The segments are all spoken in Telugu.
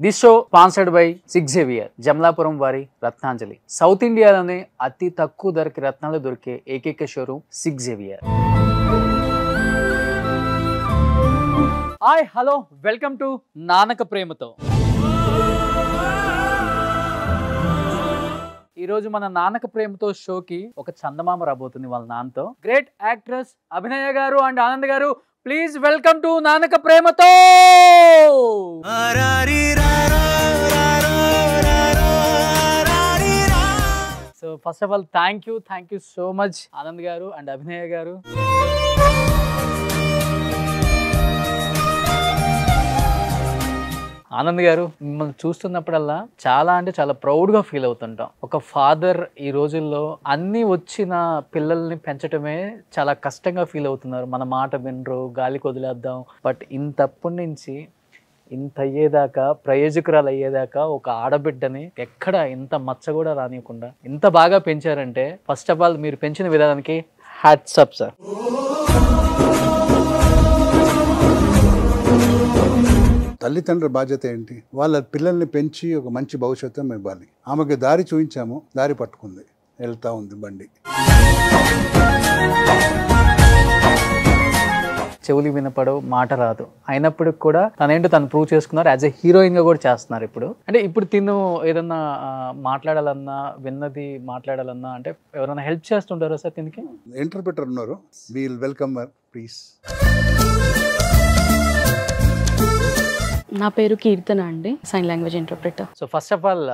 దిస్ షో స్పాన్సర్డ్ బై సిగ్జేవియర్, జమలాపురం వారి రత్నాంజలి. సౌత్ ఇండియాలోనే అతి తక్కువ ధరకి రత్నాలు దొరికే ఏకైక షోరూమ్ సిగ్జేవియర్. హాయ్, హలో, వెల్కమ్ టు నానక ప్రేమతో. ఈరోజు మన నానక ప్రేమతో షోకి ఒక చందమామ రాబోతుంది వాళ్ళ నాన్నతో. గ్రేట్ యాక్ట్రెస్ అభినయ గారు అండ్ ఆనంద్ గారు, ప్లీజ్ వెల్కమ్ టు నానక ప్రేమతో. So first of all thank you so much Anand గారు అండ్ అభినయ గారు. ఆనంద్ గారు, మిమ్మల్ని చూస్తున్నప్పుడల్లా చాలా అంటే చాలా ప్రౌడ్గా ఫీల్ అవుతుంటాం. ఒక ఫాదర్ ఈ రోజుల్లో అన్నీ వచ్చిన పిల్లల్ని పెంచటమే చాలా కష్టంగా ఫీల్ అవుతున్నారు. మన మాట వినరు, గాలికి వదిలేద్దాం. బట్ ఇంతప్పటి నుంచి ఇంత అయ్యేదాకా, ప్రయోజకురాలు అయ్యేదాకా ఒక ఆడబిడ్డని ఎక్కడ ఇంత మచ్చ కూడా రానియకుండా ఇంత బాగా పెంచారంటే ఫస్ట్ ఆఫ్ ఆల్ మీరు పెంచిన విధానానికి హ్యాట్స్ అప్ సార్. తల్లిదండ్రుల బాధ్యత ఏంటి? వాళ్ళ పిల్లల్ని పెంచి ఒక మంచి భవిష్యత్తు ఇవ్వాలి. ఆమెకి దారి చూపించాము, దారి పట్టుకుంది, వెళ్తా ఉంది బండి. చెవులు వినపడవు, మాట రాదు, అయినప్పటికి కూడా తనేంటో తను ప్రూవ్ చేసుకున్నారు. యాజ్ ఎ హీరోయిన్ గా కూడా చేస్తున్నారు. ఇప్పుడు తిను ఏదన్నా మాట్లాడాలన్నా, విన్నది మాట్లాడాలన్నా అంటే ఎవరైనా హెల్ప్ చేస్తుంటారా సార్ తినికి? ఇంటర్ప్రిటర్ ఉన్నారు, వీల్ వెల్కమ్ ప్లీజ్. నా పేరు కీర్తన అండి, sign language interpreter. So first of all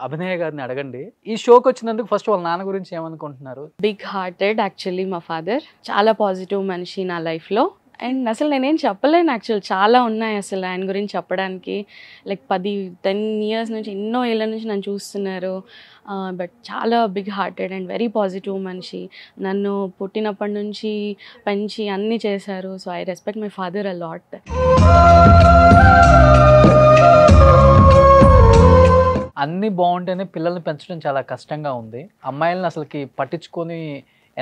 Abhinaya గారిని అడగండి, ఈ షోకి వచ్చినందుకు ఫస్ట్ వాళ్ళ నాన్న గురించి ఏమనుకుంటున్నారు? బిగ్ హార్టెడ్ యాక్చువల్లీ మా ఫాదర్. చాలా పాజిటివ్ మనిషి నా లైఫ్లో. అండ్ అసలు నేనేం చెప్పలేను, యాక్చువల్ చాలా ఉన్నాయి అసలు ఆయన గురించి చెప్పడానికి. లైక్ 10 years నుంచి, ఎన్నో ఏళ్ళ నుంచి నన్ను చూస్తున్నారు. బట్ చాలా big hearted and very positive మనిషి. నన్ను పుట్టినప్పటి నుంచి పెంచి అన్నీ చేశారు. So I respect my father a lot. అన్నీ బాగుంటేనే పిల్లల్ని పెంచడం చాలా కష్టంగా ఉంది. అమ్మాయిలను అసలుకి పట్టించుకొని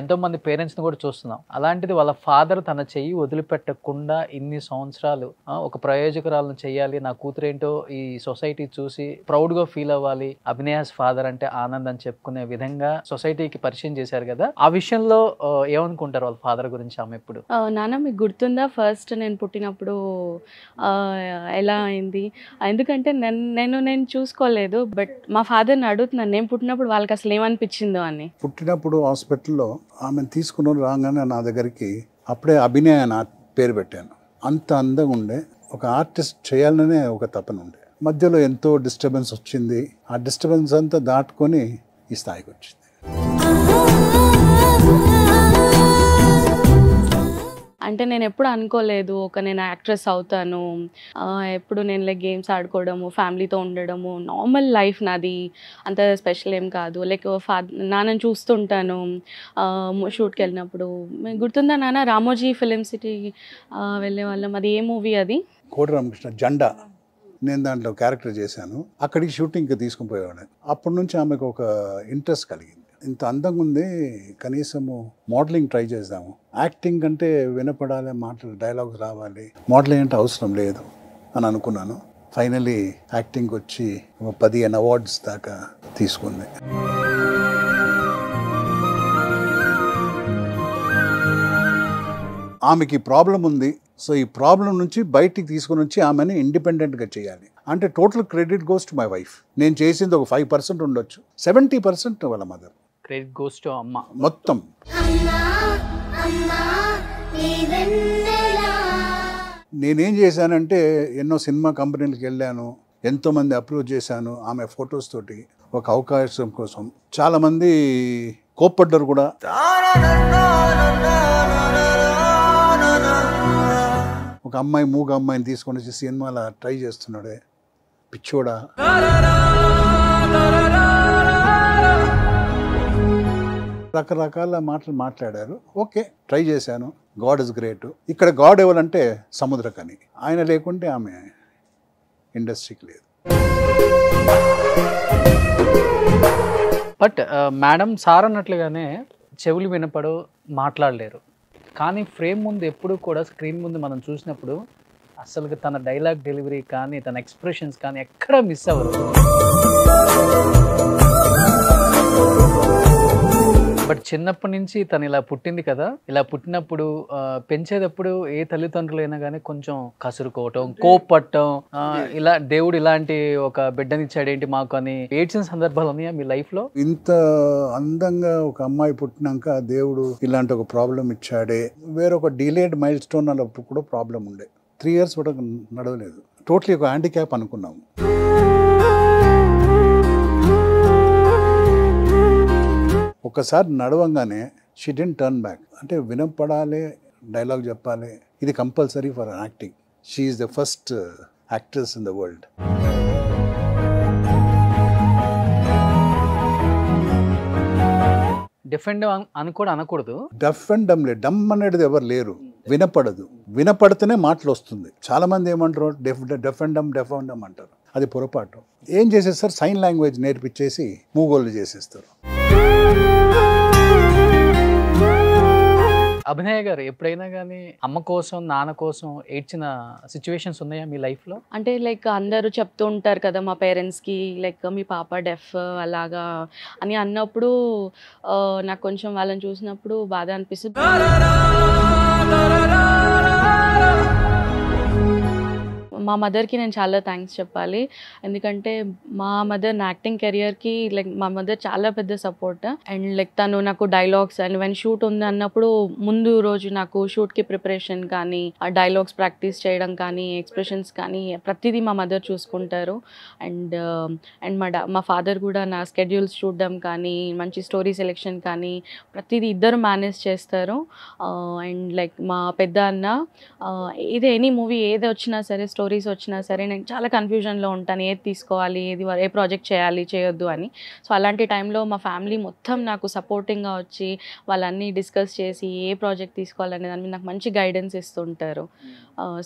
ఎంతోమంది పేరెంట్స్ని కూడా చూస్తున్నాం. అలాంటిది వాళ్ళ ఫాదర్ తన చెయ్యి వదిలిపెట్టకుండా ఇన్ని సంవత్సరాలు ఒక ప్రయోజకురాలను చెయ్యాలి, నా కూతురేంటో ఈ సొసైటీ చూసి ప్రౌడ్గా ఫీల్ అవ్వాలి, అభినయాస్ ఫాదర్ అంటే ఆనంద్ అని చెప్పుకునే విధంగా సొసైటీకి పరిచయం చేశారు కదా. ఆ విషయంలో ఏమనుకుంటారు వాళ్ళ ఫాదర్ గురించి ఆమె? ఇప్పుడు నాన్న మీకు గుర్తుందా ఫస్ట్ నేను పుట్టినప్పుడు ఎలా అయింది? ఎందుకంటే నేను చూసుకోలేదు. బట్ మా ఫాదర్ని అడుగుతున్నాను, నేను పుట్టినప్పుడు వాళ్ళకి అసలు ఏమనిపించిందో అని. పుట్టినప్పుడు హాస్పిటల్లో ఆమెను తీసుకుని రాగానే నా దగ్గరికి అప్పుడే అభినయ నా పేరు పెట్టాను. అంత అందంగా ఉండే ఒక ఆర్టిస్ట్ చేయాలనే ఒక తపన ఉండే. మధ్యలో ఎంతో డిస్టర్బెన్స్ వచ్చింది. ఆ డిస్టర్బెన్స్ అంతా దాటుకొని ఈ స్థాయికి వచ్చింది. అంటే నేను ఎప్పుడు అనుకోలేదు నేను యాక్ట్రెస్ అవుతాను. ఎప్పుడు నేను లైక్ గేమ్స్ ఆడుకోవడము, ఫ్యామిలీతో ఉండడము, నార్మల్ లైఫ్ నాది, అంత స్పెషల్ ఏం కాదు. లైక్ నాన్నని చూస్తుంటాను షూట్కి వెళ్ళినప్పుడు. మీకు గుర్తుందా నాన్న, రామోజీ ఫిలిం సిటీ వెళ్ళే వాళ్ళం, అది ఏ మూవీ? అది కోటి రామకృష్ణ జెండా. నేను దాంట్లో క్యారెక్టర్ చేశాను. అక్కడికి షూటింగ్కి తీసుకుని పోయేవాడు. అప్పటి నుంచి ఆమెకు ఒక ఇంట్రెస్ట్ కలిగింది. ఇంత అందంగా ఉంది, కనీసము మోడలింగ్ ట్రై చేద్దాము. యాక్టింగ్ అంటే వినపడాలి, మాటలు డైలాగ్స్ రావాలి, మోడలింగ్ అంటే అవసరం లేదు అని అనుకున్నాను. ఫైనలీ యాక్టింగ్ వచ్చి 15 అవార్డ్స్ దాకా తీసుకుంది. ఆమెకి ప్రాబ్లం ఉంది. సో ఈ ప్రాబ్లం నుంచి బయటికి తీసుకుని వచ్చి ఆమెని ఇండిపెండెంట్గా చేయాలి. అంటే total credit goes to my wife. నేను చేసింది ఒక 5% ఉండొచ్చు, 70% వాళ్ళ మదర్. క్రెడిట్ గోస్ టు అమ్మ మొత్తం. నేనేం చేశానంటే ఎన్నో సినిమా కంపెనీలకు వెళ్ళాను, ఎంతోమంది అప్రోచ్ చేశాను ఆమె ఫొటోస్ తోటి ఒక అవకాశం కోసం. చాలామంది కోప్పడ్డారు కూడా. ఒక అమ్మాయి, మూగ అమ్మాయిని తీసుకొని వచ్చి సినిమాలో ట్రై చేస్తున్నాడే, పిచ్చోడా. రకరకాల మాటలు మాట్లాడారు. ఓకే, ట్రై చేశాను. God is great. ఇక్కడ గాడ్ ఎవరంటే సముద్రకని. ఆయన లేకుంటే ఆమె ఇండస్ట్రీకి లేదు. బట్ మేడం సార్ అన్నట్లుగానే చెవులు వినపడు, మాట్లాడలేరు. కానీ ఫ్రేమ్ ముందు ఎప్పుడు కూడా, స్క్రీన్ ముందు మనం చూసినప్పుడు అసలు తన డైలాగ్ డెలివరీ కానీ తన ఎక్స్ప్రెషన్స్ కానీ ఎక్కడ మిస్ అవ్వరు. బట్ చిన్నప్పటి నుంచి తను ఇలా పుట్టింది కదా, ఇలా పుట్టినప్పుడు పెంచేటప్పుడు ఏ తల్లిదండ్రులైనా కానీ కొంచెం కసురుకోవటం, కోప్పట్టం, ఇలా దేవుడు ఇలాంటి ఒక బిడ్డనిచ్చాడు ఏంటి మాకు అని ఏడ్చిన సందర్భాలు ఉన్నాయా మీ లైఫ్ లో? ఇంత అందంగా ఒక అమ్మాయి పుట్టినాక దేవుడు ఇలాంటి ఒక ప్రాబ్లం ఇచ్చాడే, వేరొక డిలేడ్ మైల్ స్టోన్ అన్నప్పుడు కూడా ప్రాబ్లం ఉండే. 3 years కూడా నడవలేదు, టోటలీ ఒక హ్యాండిక్యాప్ అనుకున్నాము. ఒకసారి నడవంగానే షీ డెంట్ టర్న్ బ్యాక్. అంటే వినపడాలి, డైలాగ్ చెప్పాలి, ఇది compulsory for acting. She is the first actress in the world. Defend అని కూడా అనకూడదు. డఫ్ అండ్ డమ్ లేదు, డమ్ అనేది ఎవరు లేరు, వినపడదు. వినపడితేనే మాటలు వస్తుంది. చాలా మంది ఏమంటారు, డెఫ్ అండ్ డమ్ అంటారు. అది పొరపాటు. ఏం చేసేస్తారు, సైన్ లాంగ్వేజ్ నేర్పించేసి మూగోళ్ళు చేసేస్తారు. అభినయ గారు ఎప్పుడైనా కానీ అమ్మ కోసం నాన్న కోసం ఏడ్చిన సిచ్యువేషన్స్ ఉన్నాయా మీ లైఫ్ లో? అంటే లైక్ అందరూ చెప్తూ ఉంటారు కదా మా పేరెంట్స్కి, లైక్ మీ పాప డెఫ్ అలాగా అని అన్నప్పుడు నాకు కొంచెం వాళ్ళని చూసినప్పుడు బాధ అనిపిస్తుంది. మా మదర్కి నేను చాలా థ్యాంక్స్ చెప్పాలి. ఎందుకంటే మా మదర్ నా యాక్టింగ్ కెరియర్కి లైక్ మా మదర్ చాలా పెద్ద సపోర్ట్. అండ్ లైక్ తను నాకు డైలాగ్స్ అండ్ వెన్ షూట్ ఉంది అన్నప్పుడు ముందు రోజు నాకు షూట్కి ప్రిపరేషన్ కానీ, ఆ డైలాగ్స్ ప్రాక్టీస్ చేయడం కానీ, ఎక్స్ప్రెషన్స్ కానీ ప్రతిదీ మా మదర్ చూసుకుంటారు. అండ్ మా ఫాదర్ కూడా నా స్కెడ్యూల్స్ చూడడం కానీ, మంచి స్టోరీ సెలెక్షన్ కానీ ప్రతిదీ ఇద్దరు మేనేజ్ చేస్తారు. అండ్ లైక్ మా పెద్ద అన్న ఏది ఎనీ మూవీ ఏది వచ్చినా సరే, స్టోరీస్ వచ్చినా సరే నేను చాలా కన్ఫ్యూజన్లో ఉంటాను, ఏది తీసుకోవాలి, ఏ ప్రాజెక్ట్ చేయాలి చేయొద్దు అని. సో అలాంటి టైంలో మా ఫ్యామిలీ మొత్తం నాకు సపోర్టింగ్గా వచ్చి వాళ్ళన్నీ డిస్కస్ చేసి ఏ ప్రాజెక్ట్ తీసుకోవాలనే దాని మీద నాకు మంచి గైడెన్స్ ఇస్తుంటారు.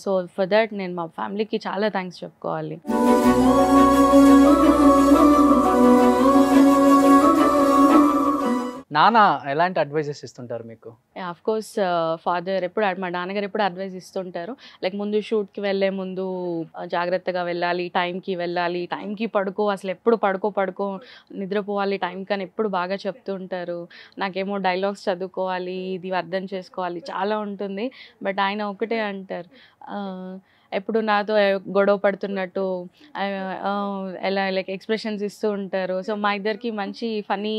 సో ఫర్ దట్ నేను మా ఫ్యామిలీకి చాలా థ్యాంక్స్ చెప్పుకోవాలి. నాన్న ఎలాంటి అడ్వైజెస్ ఇస్తుంటారు మీకు? ఆఫ్ కోర్స్ ఫాదర్ మా నాన్నగారు ఎప్పుడు అడ్వైజ్ ఇస్తుంటారు. లైక్ ముందు షూట్కి వెళ్ళే ముందు జాగ్రత్తగా వెళ్ళాలి, టైంకి వెళ్ళాలి, టైంకి పడుకో, అసలు ఎప్పుడు పడుకో నిద్రపోవాలి టైంకి అని ఎప్పుడు బాగా చెప్తూ ఉంటారు. నాకేమో డైలాగ్స్ చదువుకోవాలి, ఇది అర్థం చేసుకోవాలి చాలా ఉంటుంది. బట్ ఆయన ఒకటే అంటారు, ఎప్పుడు నాతో గొడవ పడుతున్నట్టు ఎలా లైక్ ఎక్స్ప్రెషన్స్ ఇస్తూ ఉంటారు. సో మా ఇద్దరికి మంచి ఫనీ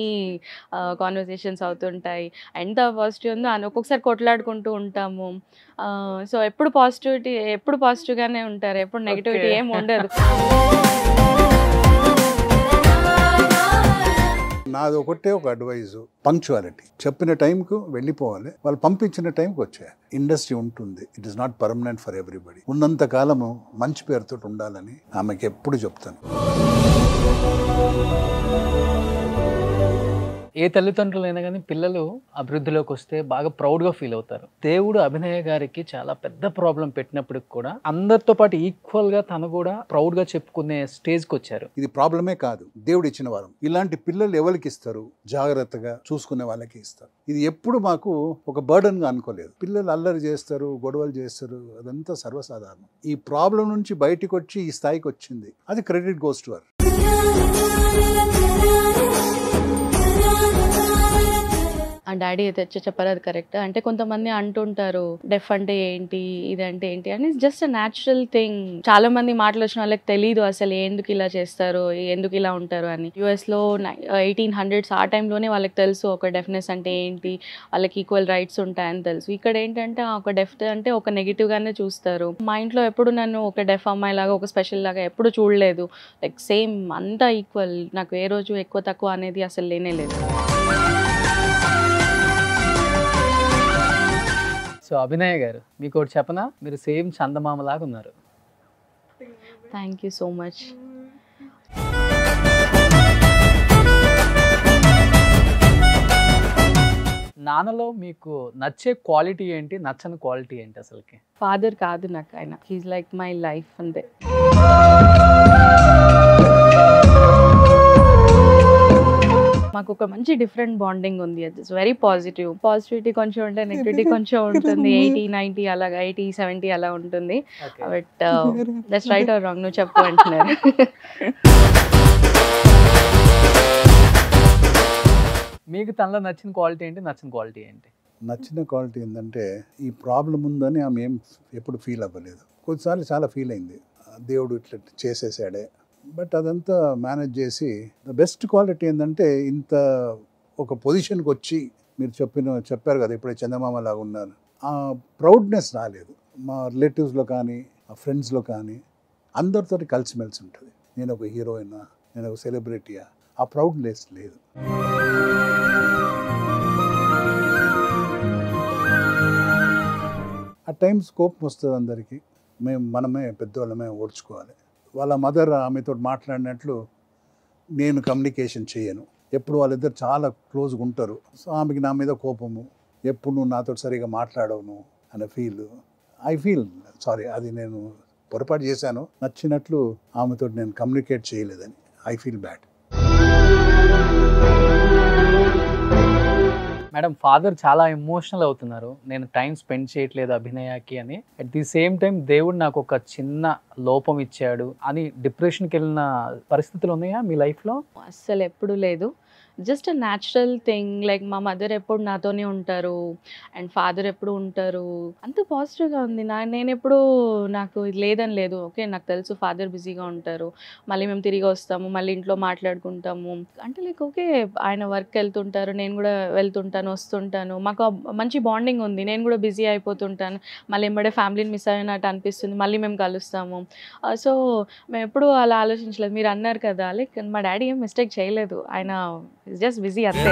కాన్వర్సేషన్స్ అవుతుంటాయి. ఎంత పాజిటివ్ ఉందో అని ఒక్కొక్కసారి కొట్లాడుకుంటూ ఉంటాము. సో ఎప్పుడు పాజిటివ్గానే ఉంటారు, ఎప్పుడు నెగిటివిటీ ఏమి ఉండదు. నాది ఒకటే ఒక అడ్వైజ్, పంక్చువాలిటీ. చెప్పిన టైంకు వెళ్ళిపోవాలి, వాళ్ళు పంపించిన టైంకి వచ్చేయాలి. ఇండస్ట్రీ ఉంటుంది, it is not permanent for everybody. ఉన్నంత కాలము మంచి పేరుతో ఉండాలని ఆమెకి ఎప్పుడు చెప్తాను. ఏ తల్లిదండ్రులైనా కానీ పిల్లలు అభివృద్ధిలోకి వస్తే బాగా ప్రౌడ్గా ఫీల్ అవుతారు. దేవుడు అభినయ గారికి చాలా పెద్ద ప్రాబ్లం పెట్టినప్పటికి కూడా అందరితో పాటు ఈక్వల్గా తను కూడా ప్రౌడ్గా చెప్పుకునే స్టేజ్కి వచ్చారు. ఇది ప్రాబ్లమే కాదు, దేవుడు ఇచ్చిన వరం. ఇలాంటి పిల్లలు ఎవరికి ఇస్తారు, జాగ్రత్తగా చూసుకునే వాళ్ళకి ఇస్తారు. ఇది ఎప్పుడు మాకు ఒక బర్డన్గా అనుకోలేదు. పిల్లలు అల్లరి చేస్తారు, గొడవలు చేస్తారు, అదంతా సర్వసాధారణం. ఈ ప్రాబ్లం నుంచి బయటకు వచ్చి ఈ స్థాయికి వచ్చింది, అది క్రెడిట్ గోస్ టు హర్. ఆ డాడీ అయితే చెప్పారు, అది కరెక్ట్. అంటే కొంతమంది అంటుంటారు డెఫ్ అంటే ఏంటి, ఇదంటే ఏంటి అని. Just natural thing. చాలా మంది మాటలు వచ్చిన వాళ్ళకి తెలియదు అసలు ఎందుకు ఇలా చేస్తారు, ఎందుకు ఇలా ఉంటారు అని. యూఎస్లో 1800s ఆ టైంలోనే వాళ్ళకి తెలుసు ఒక డెఫ్నెస్ అంటే ఏంటి, వాళ్ళకి ఈక్వల్ రైట్స్ ఉంటాయని తెలుసు. ఇక్కడ ఏంటంటే ఒక డెఫ్ అంటే ఒక నెగిటివ్గానే చూస్తారు. మా ఇంట్లో ఎప్పుడు నన్ను ఒక డెఫ్ అమ్మాయి లాగా, ఒక స్పెషల్ లాగా ఎప్పుడు చూడలేదు. లైక్ సేమ్ అంతా ఈక్వల్. నాకు ఏ రోజు ఎక్కువ తక్కువ అనేది అసలు లేనే లేదు. సో అభినయ గారు, మీకు ఒకటి చెప్పనా, మీరు సేమ్ చందమామ లాగా ఉన్నారు. Thank you so much. నాన్నలో మీకు నచ్చే క్వాలిటీ ఏంటి, నచ్చని క్వాలిటీ ఏంటి అసలుకి? ఫాదర్ కాదు నాకు ఆయన, హీస్ లైక్ మై లైఫ్ అంతే. మాకు మాకు ఒక మంచి డిఫరెంట్ బాండింగ్ ఉంది. It's very positive. పాజిటివిటీ కొంచెం ఉంటే నెగిటివిటీ కొంచెం ఉంటుంది. 80-90 అలాగా 80-70 అలా ఉంటుంది. But that's right are wrong, నువ్వు చెప్పు అంటున్నారు. మీకు తనలో నచ్చిన క్వాలిటీ ఏంటి, నచ్చిన క్వాలిటీ ఏంటి? నచ్చిన క్వాలిటీ ఏంటంటే ఈ ప్రాబ్లం ఉందని ఆమె ఏం ఎప్పుడు ఫీల్ అవ్వలేదు. కొన్నిసార్లు చాలా ఫీల్ అయింది, దేవుడు ఇట్లా చేసేసాడే. బట్ అదంతా మేనేజ్ చేసి ద బెస్ట్ క్వాలిటీ ఏంటంటే ఇంత ఒక పొజిషన్కి వచ్చి మీరు చెప్పారు కదా ఇప్పుడే చందమామ లాగా ఉన్నారు, ఆ ప్రౌడ్నెస్ రాలేదు. మా రిలేటివ్స్లో కానీ ఆ ఫ్రెండ్స్లో కానీ అందరితో కలిసిమెలిసి ఉంటుంది. నేను ఒక హీరోయినా, నేను ఒక సెలబ్రిటీయా, ఆ ప్రౌడ్నెస్ లేదు. ఆ టైమ్స్ కోపం వస్తుంది అందరికీ, మనమే పెద్దవాళ్ళమే ఓడ్చుకోవాలి. వాళ్ళ మదర్ ఆమెతో మాట్లాడినట్లు నేను కమ్యూనికేషన్ చేయను. ఎప్పుడు వాళ్ళిద్దరు చాలా క్లోజ్గా ఉంటారు. సో ఆమెకి నా మీద కోపము, ఎప్పుడు నువ్వు నాతో సరిగా మాట్లాడవు అనే ఐ ఫీల్ సారీ, అది నేను పొరపాటు చేశాను. నచ్చినట్లు ఆమెతో నేను కమ్యూనికేట్ చేయలేదని I feel bad. Madam, father చాలా ఎమోషనల్ అవుతున్నారు, నేను టైం స్పెండ్ చేయట్లేదు అభినయకి అని. అట్ ది సేమ్ టైం దేవుడు నాకు ఒక చిన్న లోపం ఇచ్చాడు అని డిప్రెషన్కి వెళ్ళిన పరిస్థితులు ఉన్నాయా మీ లైఫ్లో? అస్సలు ఎప్పుడు లేదు. Just a natural thing. Like మా మదర్ ఎప్పుడు నాతోనే ఉంటారు అండ్ ఫాదర్ ఎప్పుడు ఉంటారు. అంత పాజిటివ్గా ఉంది. నేను ఎప్పుడు నాకు ఇది లేదని లేదు. ఓకే, నాకు తెలుసు ఫాదర్ బిజీగా ఉంటారు, మళ్ళీ మేము తిరిగి వస్తాము, మళ్ళీ ఇంట్లో మాట్లాడుకుంటాము అంటే లైక్ ఓకే, ఆయన వర్క్ వెళ్తుంటారు, నేను కూడా వెళ్తుంటాను వస్తుంటాను, మాకు మంచి బాండింగ్ ఉంది. నేను కూడా బిజీ అయిపోతుంటాను, మళ్ళీ ఎంబడే ఫ్యామిలీని మిస్ అయినట్టు అనిపిస్తుంది, మళ్ళీ మేము కలుస్తాము. సో మేము ఎప్పుడు అలా ఆలోచించలేదు. మీరు అన్నారు కదా, లైక్ మా డాడీ ఏం మిస్టేక్ చేయలేదు, ఆయన జస్ట్ బిజీ అంతే.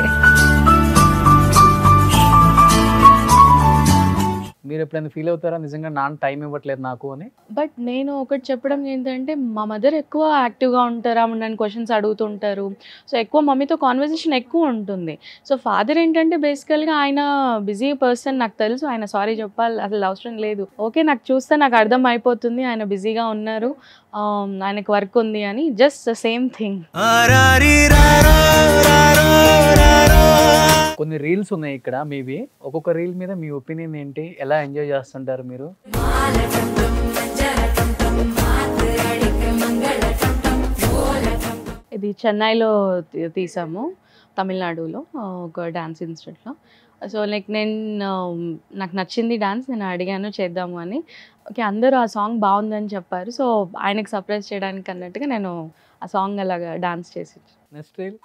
మీరు ఎప్పుడైనా ఫీల్ అవుతారా నిజంగా నాన్న టైం ఇవ్వట్లేదు నాకు అని? బట్ నేను ఒకటి చెప్పడం ఏంటంటే, మా మదర్ ఎక్కువ యాక్టివ్గా ఉంటారు, ఆమె నన్ను క్వశ్చన్స్ అడుగుతుంటారు. సో ఎక్కువ మమ్మీతో కాన్వర్జేషన్ ఎక్కువ ఉంటుంది. సో ఫాదర్ ఏంటంటే బేసికల్గా ఆయన బిజీ పర్సన్, నాకు తెలుసు. ఆయన సారీ చెప్పాలి అసలు అవసరం లేదు. ఓకే, నాకు చూస్తే నాకు అర్థం అయిపోతుంది ఆయన బిజీగా ఉన్నారు, ఆయనకు వర్క్ ఉంది అని. Just same thing. కొన్ని రీల్స్ ఉన్నాయి ఇక్కడ మీవి, ఒక్కొక్క రీల్ మీద మీ ఒపీనియన్ ఏంటి, ఎలా ఎంజాయ్ చేస్తుంటారు మీరు? ఇది చెన్నైలో తీసాము, తమిళనాడులో ఒక డాన్స్ ఇన్స్టిట్యూట్లో. సో లైక్ నాకు నచ్చింది డాన్స్, నేను అడిగాను చేద్దాము అని. ఓకే, అందరూ ఆ సాంగ్ బాగుందని చెప్పారు. సో ఆయనకు సర్ప్రైజ్ చేయడానికి అన్నట్టుగా నేను ఆ సాంగ్ అలాగా డాన్స్ చేసి. నెక్స్ట్ రీల్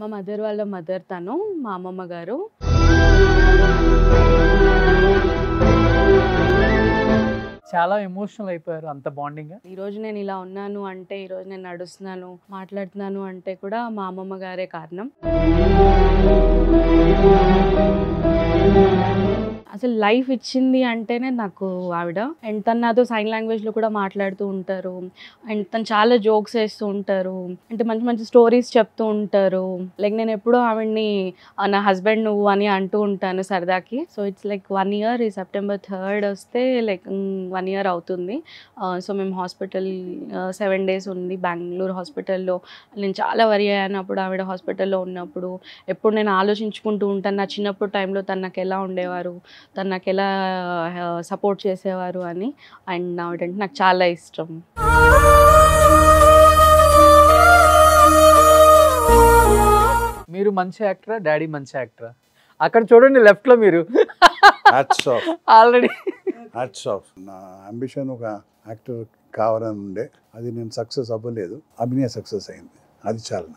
మా మదర్ వాళ్ళ మదర్ తను, మా అమ్మమ్మ గారు. చాలా ఎమోషనల్ అయిపోయారు, అంత బాండింగ్. ఈరోజు నేను ఇలా ఉన్నాను అంటే, ఈరోజు నేను నడుస్తున్నాను మాట్లాడుతున్నాను అంటే కూడా మా అమ్మమ్మ గారే కారణం. అసలు లైఫ్ ఇచ్చింది అంటేనే నాకు ఆవిడ. అండ్ తను నాతో సైన్ లాంగ్వేజ్లో కూడా మాట్లాడుతూ ఉంటారు. అండ్ తను చాలా జోక్స్ వేస్తూ ఉంటారు, అంటే మంచి మంచి స్టోరీస్ చెప్తూ ఉంటారు. లైక్ నేను ఎప్పుడూ ఆవిడ్ని నా హస్బెండ్ నువ్వు అని అంటూ ఉంటాను సరదాకి. సో ఇట్స్ లైక్ 1 year, ఈ September 3rd వస్తే లైక్ 1 year అవుతుంది. సో మేము హాస్పిటల్ 7 days ఉంది బెంగళూరు హాస్పిటల్లో. నేను చాలా వరి అయ్యాను అప్పుడు ఆవిడ హాస్పిటల్లో ఉన్నప్పుడు. ఎప్పుడు నేను ఆలోచించుకుంటూ ఉంటాను, నా చిన్నప్పుడు టైంలో తను నాకు ఎలా ఉండేవారు, తను నాకు ఎలా సపోర్ట్ చేసేవారు అని. అండ్ ఆవిడంటే నాకు చాలా ఇష్టం. మీరు మంచి యాక్టరా, డాడీ మంచి యాక్టరా? అక్కడ చూడండి లెఫ్ట్ లో మీరు. Already hats off. నా అంబిషన్ ఒక యాక్టర్ కావాలని ఉండే, అది నేను సక్సెస్ అవ్వలేదు, అభినయ సక్సెస్ అయింది, అది చాలా.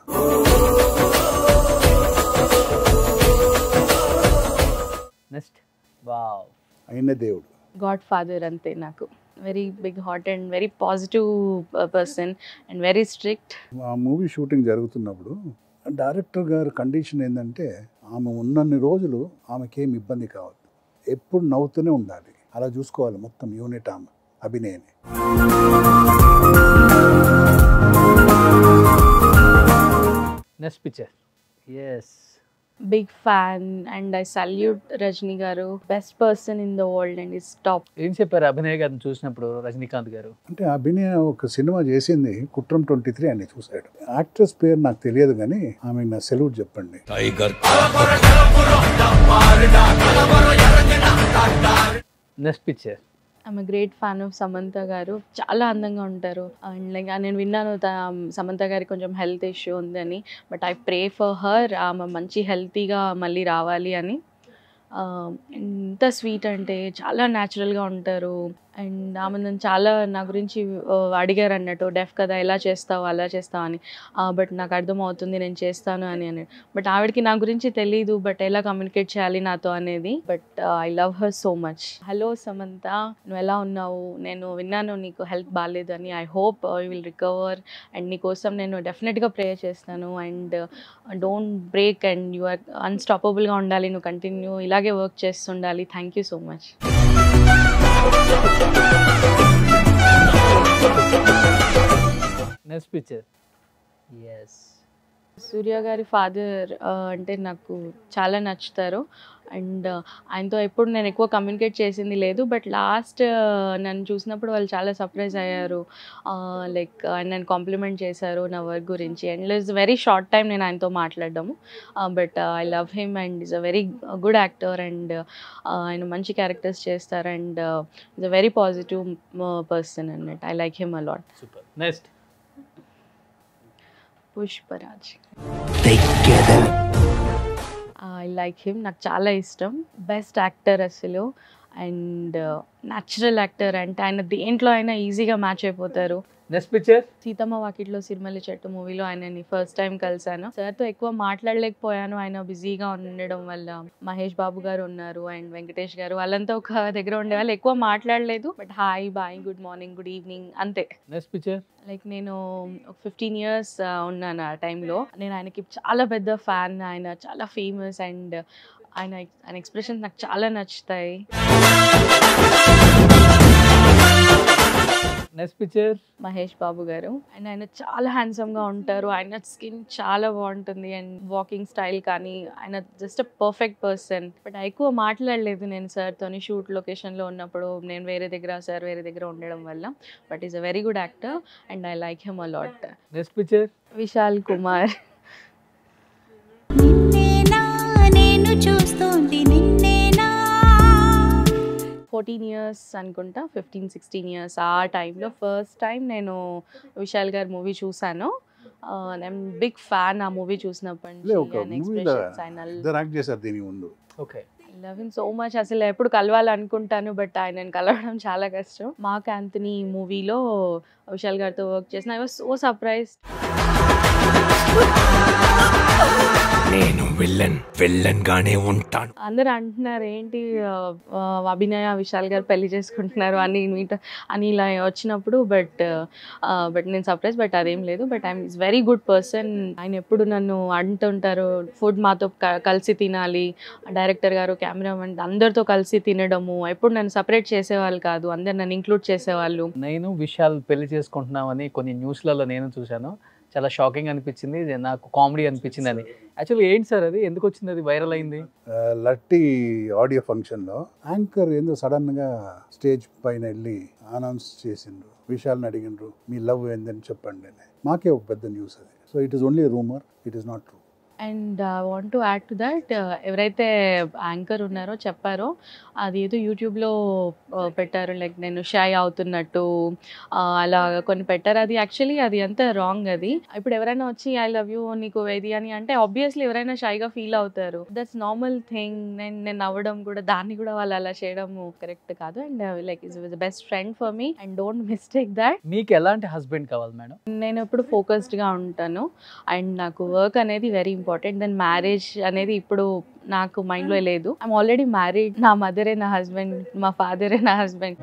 నెక్స్ట్ వావ్, అయిన దేవుడు, గాడ్ ఫాదర్ అంతే నాకు. Very big heart and very positive person and very strict. ఆ మూవీ షూటింగ్ జరుగుతున్నప్పుడు డైరెక్టర్ గారు కండిషన్ ఏంటంటే, ఆమె ఉన్నన్ని రోజులు ఆమెకేం ఇబ్బంది కావద్దు, ఎప్పుడు నవ్వుతూనే ఉండాలి, అలా చూసుకోవాలి మొత్తం యూనిట్ ఆమె అభినయని. Next picture. Yes, big fan and I salute Rajini garu, best person in the world and is top. ఏం చెప్పారు అభినయ్ గారిని చూసినప్పుడు రజనీకాంత్ గారు? అంటే అభినయ ఒక సినిమా చేసింది కుట్రం 23 అని చూశాడు. యాక్ట్రెస్ పేరు నాకు తెలియదు కానీ ఆమె నా సెల్యూట్ చెప్పండి. Next picture. I'm great fan of Samantha గారు. చాలా అందంగా ఉంటారు. అండ్ లైక్ నేను విన్నాను సమంత గారికి కొంచెం హెల్త్ ఇష్యూ ఉందని, but I pray for her, ఆమె మంచి హెల్తీగా మళ్ళీ రావాలి అని. ఎంత స్వీట్ అంటే చాలా న్యాచురల్గా ఉంటారు. అండ్ ఆమె నన్ను చాలా నా గురించి అడిగారు అన్నట్టు, డెఫ్ కదా ఎలా చేస్తావు అలా చేస్తావు అని. బట్ నాకు అర్థమవుతుంది నేను చేస్తాను అని. బట్ ఆవిడకి నా గురించి తెలీదు, బట్ ఎలా కమ్యూనికేట్ చేయాలి నాతో అనేది. But I love her so much. Hello Samantha, నువ్వు ఎలా ఉన్నావు? నేను విన్నాను నీకు హెల్త్ బాగాలేదు అని. I hope you will recover and నీకోసం నేను డెఫినెట్గా ప్రేయర్ చేస్తాను. And don't break and you are అన్స్టాపబుల్గా ఉండాలి, నువ్వు కంటిన్యూ ఇలాగే వర్క్ చేస్తుండాలి. Thank you so much. Next picture. Yes, Suriya గారి ఫాదర్ అంటే నాకు చాలా నచ్చుతారు. అండ్ ఆయనతో ఎప్పుడు నేను ఎక్కువ కమ్యూనికేట్ చేసింది లేదు, బట్ లాస్ట్ నన్ను చూసినప్పుడు వాళ్ళు చాలా సర్ప్రైజ్ అయ్యారు. లైక్ నన్ను కాంప్లిమెంట్ చేశారు నా వర్క్ గురించి. And it's very short time నేను ఆయనతో మాట్లాడము, but I love him and is a very good actor. And ఆయన మంచి క్యారెక్టర్స్ చేస్తారు and is a very positive person అన్నట్టు. I like him a lot. Super. Next Pushparaj. I like him, నాకు చాలా ఇష్టం. బెస్ట్ యాక్టర్ అసలు. అండ్ న్యాచురల్ యాక్టర్ అంటే ఆయన దేంట్లో అయినా ఈజీగా మ్యాచ్ అయిపోతారు. Next picture. సీతమ్మ వాకిట్లో సిరిమల్లి చెట్టు మూవీలో ఆయనని ఫస్ట్ టైం కలిసాను. సార్తో ఎక్కువ మాట్లాడలేకపోయాను, ఆయన బిజీగా ఉండడం వల్ల. మహేష్ బాబు గారు ఉన్నారు అండ్ వెంకటేష్ గారు, వాళ్ళంతా ఒక దగ్గర ఉండేవాళ్ళు. ఎక్కువ మాట్లాడలేదు, but hi bye good morning good evening అంతే. Next picture. లైక్ నేను ఒక 15 years ఉన్నాను ఆ టైంలో. నేను ఆయనకి చాలా పెద్ద ఫ్యాన్. ఆయన చాలా ఫేమస్ అండ్ ఆయన ఎక్స్ప్రెషన్స్ నాకు చాలా నచ్చుతాయి. Next picture. మహేష్ బాబు గారు. అండ్ ఆయన చాలా హ్యాండ్సమ్గా ఉంటారు. ఆయన స్కిన్ చాలా బాగుంటుంది అండ్ వాకింగ్ స్టైల్ కానీ ఆయన just a perfect person. But ఎక్కువ మాట్లాడలేదు నేను సార్తోని. షూట్ లొకేషన్లో ఉన్నప్పుడు నేను వేరే దగ్గర, సార్ వేరే దగ్గర ఉండడం వల్ల. But is a very good actor and I like him a lot. Next picture. Vishal Kumar. 14 years అనుకుంటా, 15-16 years ఆ టైంలో ఫస్ట్ టైం నేను విశాల్ గారి మూవీ చూసాను. నేను బిగ్ ఫ్యాన్ ఆ మూవీ చూసినప్పటి నుంచి. Okay, I love him so much. అసలు ఎప్పుడు కలవాలనుకుంటాను, బట్ ఆయనను కలవడం చాలా కష్టం. మార్క్ యాంథనీ మూవీలో విశాల్ గారితో వర్క్ చేసిన. I was so surprised. నేను విల్లన్ గానే ఉంటాను. అందరూ అంటున్నారు ఏంటి అభినయ విశాల్ గారు పెళ్లి చేసుకుంటున్నారు అని ఇలా వచ్చినప్పుడు. బట్ నేను సర్ప్రైజ్, బట్ అదేం లేదు. But I'm is very good person. ఆయన ఎప్పుడు నన్ను అంటుంటారు ఫుడ్ మాతో కలిసి తినాలి. డైరెక్టర్ గారు, కెమెరామెన్ అందరితో కలిసి తినడము. ఎప్పుడు నన్ను సపరేట్ చేసేవాళ్ళు కాదు, అందరు నన్ను ఇంక్లూడ్ చేసేవాళ్ళు. నేను విశాల్ పెళ్లి చేసుకుంటున్నామని కొన్ని న్యూస్లలో నేను చూశాను. చాలా షాకింగ్ అనిపించింది, నాకు కామెడీ అనిపించింది అని. యాక్చువల్లీ ఏంటి సార్ అది, ఎందుకు వచ్చింది, అది వైరల్ అయింది? లట్టి ఆడియో ఫంక్షన్లో యాంకర్ ఏందో సడన్గా స్టేజ్ పైన వెళ్ళి అనౌన్స్ చేసిండ్రు. విశాల్ని అడిగిండ్రు మీ లవ్ ఏందని చెప్పండి అని. మాకే ఒక పెద్ద న్యూస్ అది. So it is only rumour, it is not true. And I want to add to that, ఎవరైతే యాంకర్ ఉన్నారో చెప్పారో అది ఏదో యూట్యూబ్లో పెట్టారు, లైక్ నేను షై అవుతున్నట్టు అలా కొన్ని పెట్టారు. అది యాక్చువల్లీ అది అంత రాంగ్. అది ఇప్పుడు ఎవరైనా వచ్చి ఐ లవ్ యూ నీకు ఏది అని అంటే ఆబ్వియస్లీ ఎవరైనా షైగా ఫీల్ అవుతారు. That's normal thing. నేను నవ్వడం కూడా, దాన్ని కూడా వాళ్ళు అలా చేయడం కరెక్ట్ కాదు. And like is the best friend for me and don't mistake that. మీకు ఎలాంటి హస్బెండ్ కావాలి మేడం? నేను ఎప్పుడు ఫోకస్డ్గా ఉంటాను అండ్ నాకు వర్క్ అనేది వెరీ ఇంపార్టెంట్. దెన్ మ్యారేజ్ అనేది ఇప్పుడు నాకు మైండ్లో లేదు. I'm already married. నా మదరే నా హస్బెండ్, మా ఫాదరే నా హస్బెండ్.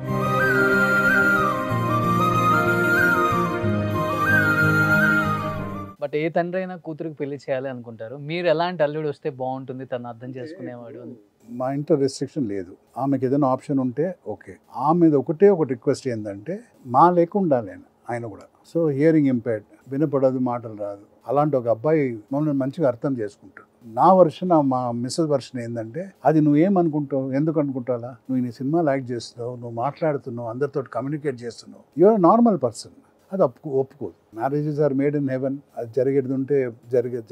బట్ ఏ తండ్రి అయినా కూతురికి పెళ్లి చేయాలి అనుకుంటారు. మీరు ఎలాంటి అల్లుడు వస్తే బాగుంటుంది, తను అర్థం చేసుకునేవాడు అని? మా ఇంట్లో రెస్ట్రిక్షన్ లేదు. ఆమెకి ఏదైనా ఆప్షన్ ఉంటే ఓకే. ఆమె ఒకటే ఒక రిక్వెస్ట్ ఏంటంటే మా లేకుండా ఆయన కూడా. సో హియరింగ్ ఇంపైర్డ్, వినపడదు, మాటలు రాదు. అలాంటి ఒక అబ్బాయి మమ్మల్ని మంచిగా అర్థం చేసుకుంటాడు. నా వర్షన్ మా మిస్సెస్ వర్షన్ ఏంటంటే, అది నువ్వేమనుకుంటావు, ఎందుకు అనుకుంటావా, నువ్వు నీ సినిమాలు యాక్ట్ చేస్తున్నావు, నువ్వు మాట్లాడుతున్నావు, అందరితో కమ్యూనికేట్ చేస్తున్నావు, యూఆర్ నార్మల్ పర్సన్. అది ఒప్పుకోదు. Marriages are made in heaven. అది జరిగేది ఉంటే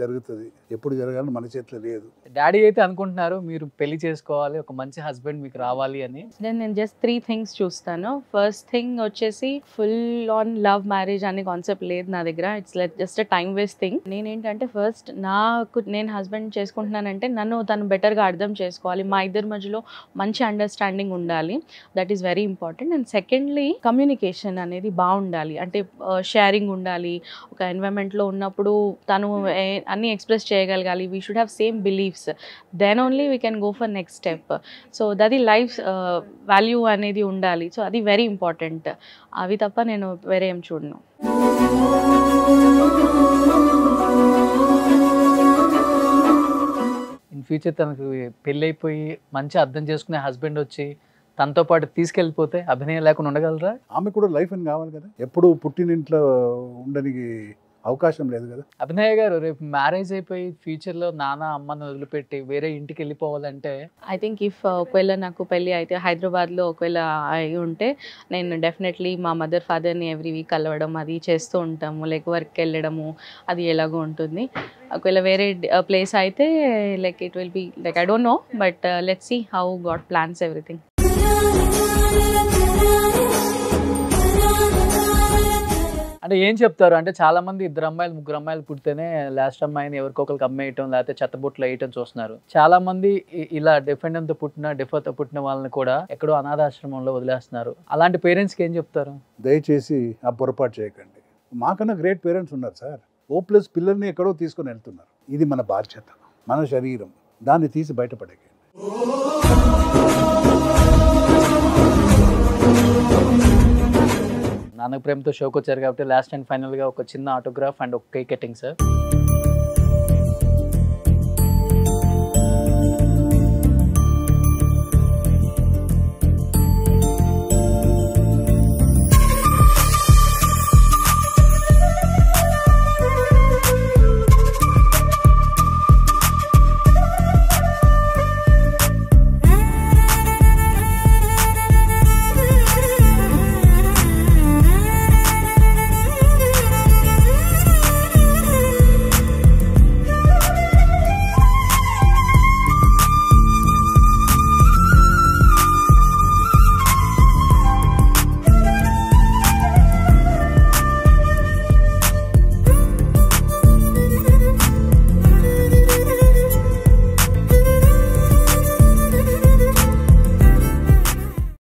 జరుగుతుంది, ఎప్పుడు జరగాలని మన చేతిలో లేదు. డాడీ అయితే అనుకుంటున్నారు మీరు పెళ్లి చేసుకోవాలి, ఒక మంచి హస్బెండ్ మీకు రావాలి అని. నేను జస్ట్ 3 things చూస్తాను. ఫస్ట్ థింగ్ వచ్చేసి ఫుల్ ఆన్ లవ్ మ్యారేజ్ అనే కాన్సెప్ట్ లేదు నా దగ్గర. It's like just a time waste thing. నేనేంటంటే ఫస్ట్ నేను హస్బెండ్ చేసుకుంటున్నానంటే నన్ను తను బెటర్గా అర్థం చేసుకోవాలి, మా ఇద్దరి మధ్యలో మంచి అండర్స్టాండింగ్ ఉండాలి. That is very important. And secondly communication అనేది బాగుండాలి, అంటే షేరింగ్ ఉండాలి. ఒక ఎన్వైరన్మెంట్లో ఉన్నప్పుడు తను అన్నీ ఎక్స్ప్రెస్ చేయగలగాలి. We should have same beliefs, then only we can go for next step. So that the life value అనేది ఉండాలి. సో అది వెరీ ఇంపార్టెంట్. అవి తప్ప నేను వేరే ఏం చూడను. ఇన్ ఫ్యూచర్ తనకు పెళ్ళి అయిపోయి మంచి అర్థం చేసుకునే హస్బెండ్ వచ్చి తనతో పాటు తీసుకెళ్ళిపోతే అభినయం లేకుండా ఉండగలరా? ఆమె కూడా లైఫ్ అని కావాలి కదా, ఎప్పుడు పుట్టినింట్లో ఉండడానికి అవకాశం లేదు కదా. అభినయ్ గారు, రేపు మ్యారేజ్ అయిపోయి ఫ్యూచర్లో నాన్న అమ్మని వదిలిపెట్టి వేరే ఇంటికి వెళ్ళిపోవాలంటే ఐ థింక్ ఇఫ్ ఒకవేళ నాకు పెళ్ళి అయితే హైదరాబాద్లో ఒకవేళ అయి ఉంటే నేను డెఫినెట్లీ మా మదర్ ఫాదర్ని ఎవ్రీ వీక్ కలవడం అది చేస్తూ ఉంటాము, లైక్ వర్క్కి వెళ్ళడము అది ఎలాగో ఉంటుంది. ఒకవేళ వేరే ప్లేస్ అయితే like it will be like I don't know, but let's see how God plans everything. అంటే ఏం చెప్తారు అంటే, చాలా మంది 2 అమ్మాయిలు 3 అమ్మాయిలు పుడితేనే లాస్ట్ అమ్మాయిని ఎవరికొకరికి అమ్మేయటం లేకపోతే చెత్తబుట్లు వేయటం చూస్తున్నారు. చాలా మంది ఇలా డిఫెండెంట్తో డిఫర్తో పుట్టిన వాళ్ళని కూడా ఎక్కడో అనాథాశ్రమంలో వదిలేస్తున్నారు. అలాంటి పేరెంట్స్కి ఏం చెప్తారు? దయచేసి ఆ పొరపాటు చేయకండి. మాకన్నా గ్రేట్ పేరెంట్స్ ఉన్నారు సార్. ఓ+ పిల్లల్ని ఎక్కడో తీసుకొని వెళ్తున్నారు. ఇది మన బాధ్యత, మన శరీరం, దాన్ని తీసి బయటపడేయండి. నాన్నకు ప్రేమతో షోకి వచ్చారు కాబట్టి లాస్ట్ అండ్ ఫైనల్గా ఒక చిన్న ఆటోగ్రాఫ్ అండ్ ఒక కేక్ కటింగ్ సార్.